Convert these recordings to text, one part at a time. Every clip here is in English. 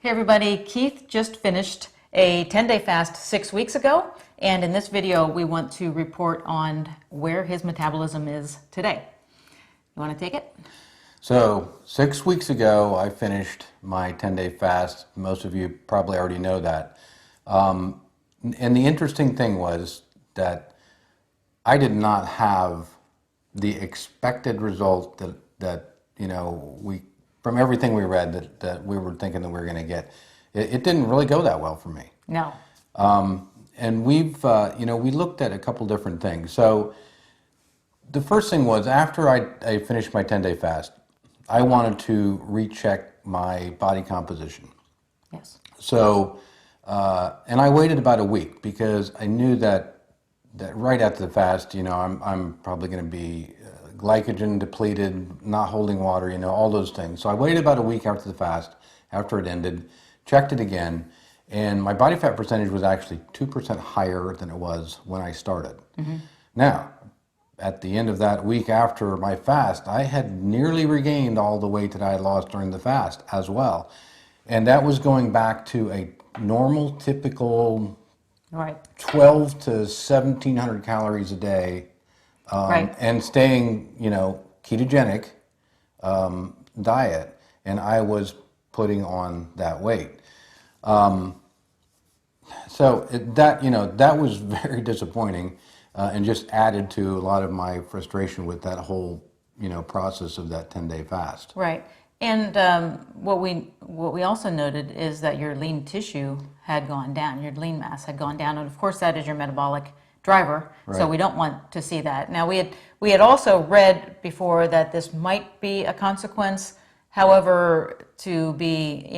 Hey everybody, Keith just finished a 10-day fast 6 weeks ago, and in this video we want to report on where his metabolism is today. You want to take it? So 6 weeks ago I finished my 10-day fast. Most of you probably already know that. And the interesting thing was that I did not have the expected result that from everything we read that we were thinking that we were going to get. It didn't really go that well for me. No. And we've we looked at a couple different things. So the first thing was, after I finished my 10-day fast, I wanted to recheck my body composition. Yes. So and I waited about a week because I knew that right after the fast, I'm probably going to be glycogen depleted, not holding water, all those things. So I waited about a week after the fast, after it ended, checked it again, and my body fat percentage was actually 2% higher than it was when I started. Mm-hmm. Now, at the end of that week after my fast, I had nearly regained all the weight that I had lost during the fast as well. And that was going back to a normal, typical 12 to 1,700 calories a day, and staying, ketogenic diet, and I was putting on that weight. So that was very disappointing, and just added to a lot of my frustration with that whole, process of that 10-day fast. Right. And what we also noted is that your lean tissue had gone down, your lean mass had gone down, and of course that is your metabolic driver. Right. So we don't want to see that. Now we had also read before that this might be a consequence. However, to be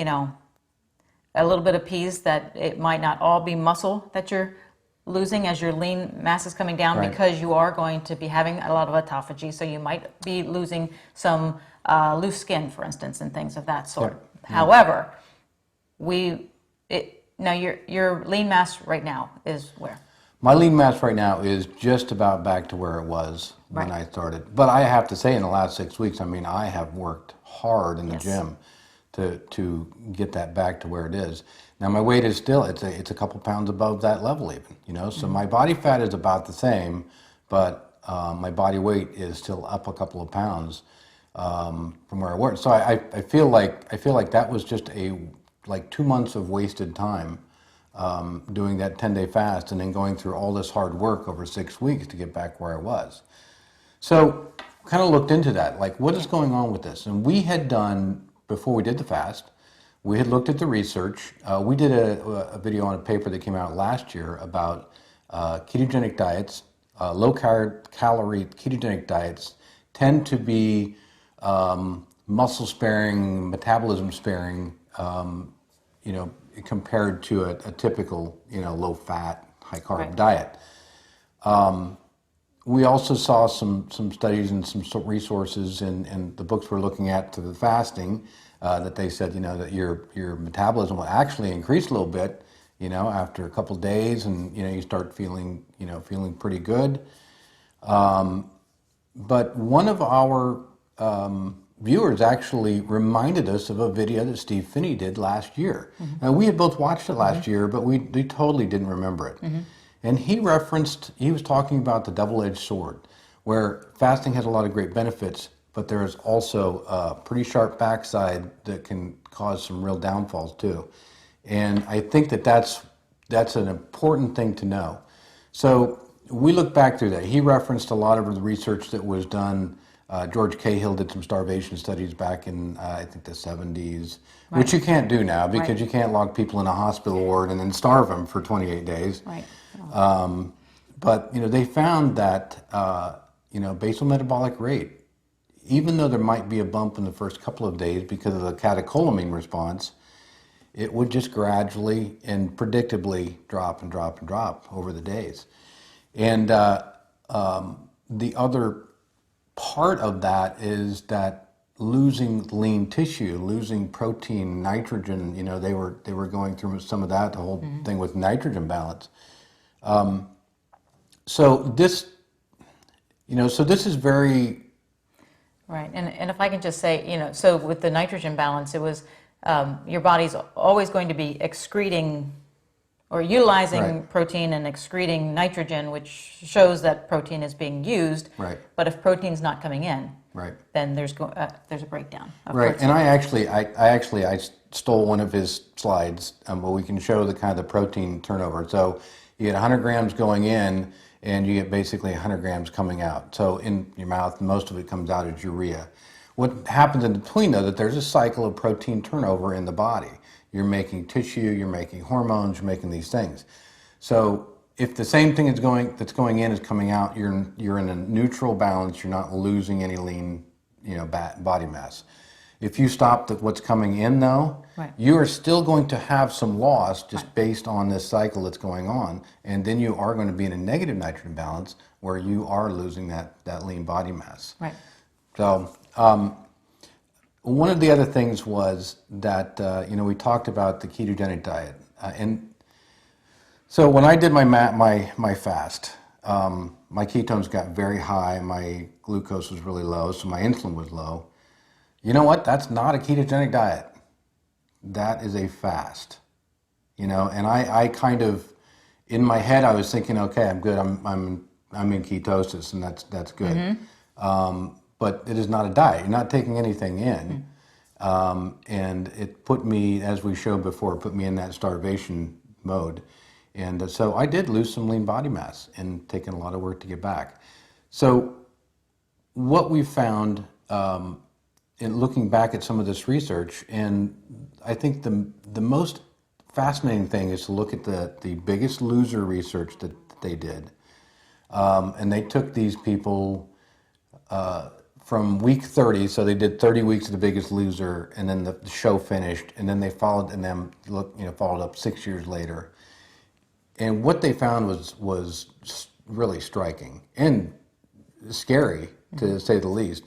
a little bit appeased that it might not all be muscle that you're losing as your lean mass is coming down, right, because you are going to be having a lot of autophagy. So you might be losing some loose skin, for instance, and things of that sort. Yeah. However, now your lean mass right now is where? My lean mass right now is just about back to where it was when I started. But I have to say, in the last 6 weeks, I have worked hard in the gym to get that back to where it is. Now my weight is still, it's a couple pounds above that level even, so my body fat is about the same, but my body weight is still up a couple of pounds from where I was. So I feel like that was just like 2 months of wasted time, doing that 10-day fast and then going through all this hard work over 6 weeks to get back where I was. So kind of looked into that, like what is going on with this? And we had done, before we did the fast, we had looked at the research. We did a video on a paper that came out last year about ketogenic diets. Low-calorie ketogenic diets tend to be muscle sparing, metabolism sparing, compared to a typical, low-fat, high-carb diet. We also saw some studies and some resources in the books we're looking at to the fasting, that they said, that your metabolism will actually increase a little bit, after a couple of days, and you start feeling pretty good. But one of our viewers actually reminded us of a video that Steve Finney did last year. Mm-hmm. Now, we had both watched it last year, but we totally didn't remember it. Mm-hmm. And he was talking about the double-edged sword, where fasting has a lot of great benefits, but there's also a pretty sharp backside that can cause some real downfalls too. And I think that's an important thing to know. So we looked back through that. He referenced a lot of the research that was done. George Cahill did some starvation studies back in, I think, the 70s, which you can't do now because you can't lock people in a hospital ward and then starve them for 28 days. Right. But they found that basal metabolic rate, even though there might be a bump in the first couple of days because of the catecholamine response, it would just gradually and predictably drop and drop and drop over the days. And the other part of that is that losing lean tissue, losing protein, nitrogen, they were going through some of that, the whole thing with nitrogen balance. So this is very right. And if I can just say, so with the nitrogen balance, it was your body's always going to be excreting or utilizing Right. protein and excreting nitrogen, which shows that protein is being used. Right. But if protein's not coming in, Right. then there's a breakdown of Right, protein. and I stole one of his slides, where we can show the kind of the protein turnover. So you get 100 grams going in, and you get basically 100 grams coming out. So in your mouth, most of it comes out as urea. What happens in between, though, that there's a cycle of protein turnover in the body. You're making tissue, you're making hormones, you're making these things. So if the same thing that's going in is coming out, you're in a neutral balance. You're not losing any lean, body mass. If you stop what's coming in, though, Right. you are still going to have some loss just based on this cycle that's going on, and then you are going to be in a negative nitrogen balance where you are losing that lean body mass. Right. So one of the other things was that we talked about the ketogenic diet, and so when I did my fast, my ketones got very high, my glucose was really low, so my insulin was low. You know what? That's not a ketogenic diet. That is a fast. And I kind of, in my head, I was thinking, okay, I'm good. I'm in ketosis, and that's good. Mm-hmm. But it is not a diet. You're not taking anything in, and it put me, as we showed before, put me in that starvation mode. And so I did lose some lean body mass and taken a lot of work to get back. So what we found in looking back at some of this research, and I think the most fascinating thing is to look at the biggest loser research that they did. And they took these people from week 30, so they did 30 weeks of the biggest loser, and then the show finished, and then they followed up 6 years later. And what they found was really striking and scary, to say the least.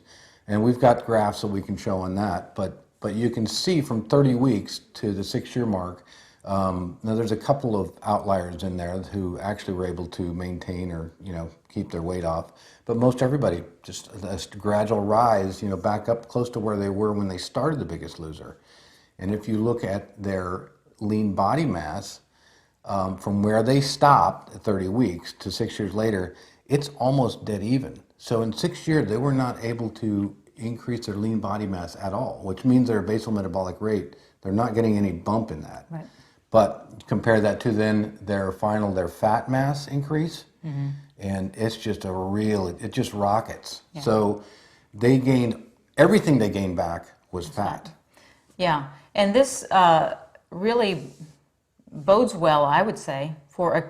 And we've got graphs that we can show on that, but you can see from 30 weeks to the 6-year mark. Now there's a couple of outliers in there who actually were able to maintain or keep their weight off, but most everybody just a gradual rise, back up close to where they were when they started the biggest loser. And if you look at their lean body mass, from where they stopped at 30 weeks to 6 years later, it's almost dead even. So in 6 years, they were not able to increase their lean body mass at all, which means their basal metabolic rate, they're not getting any bump in that. Right. But compare that to then their fat mass increase, and it's just it just rockets. Yeah. So they gained, everything they gained back was fat. Yeah, and this really bodes well, I would say, for a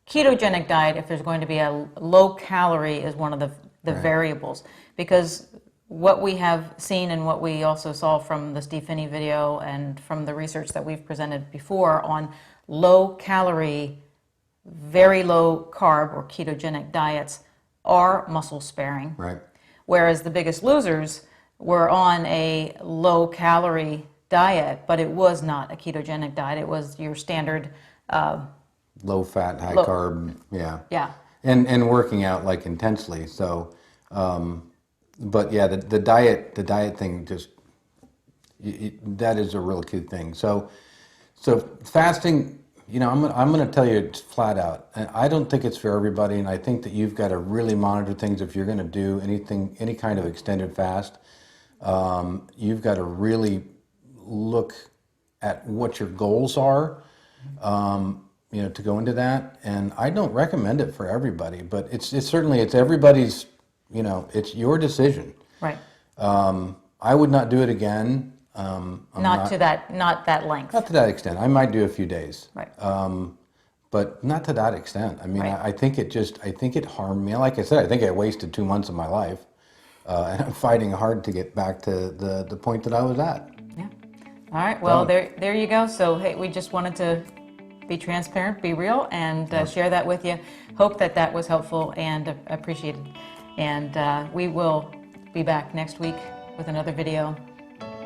ketogenic diet if there's going to be a low calorie is one of the Right. variables. Because what we have seen and what we also saw from the Steve Phinney video and from the research that we've presented before on low calorie, very low carb or ketogenic diets are muscle sparing. Right. Whereas the biggest losers were on a low calorie diet, but it was not a ketogenic diet. It was your standard low fat, high carb, yeah. Yeah. And working out like intensely. So, but yeah, the diet thing just that is a real key thing. So fasting, I'm going to tell you it's flat out. And I don't think it's for everybody, and I think that you've got to really monitor things if you're going to do any kind of extended fast. You've got to really look at what your goals are. To go into that, and I don't recommend it for everybody, but it's certainly everybody's, it's your decision. Right. I would not do it again. Not to that length. Not to that extent. I might do a few days. Right. But not to that extent. I mean, Right. I think it harmed me. Like I said, I think I wasted 2 months of my life, and I'm fighting hard to get back to the point that I was at. Yeah. All right. Well, there you go. So hey, we just wanted to be transparent, be real, and share that with you. Hope that was helpful and appreciated. And we will be back next week with another video,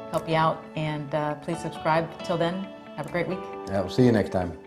help you out, and please subscribe. Till then, have a great week. Yeah, we'll see you next time.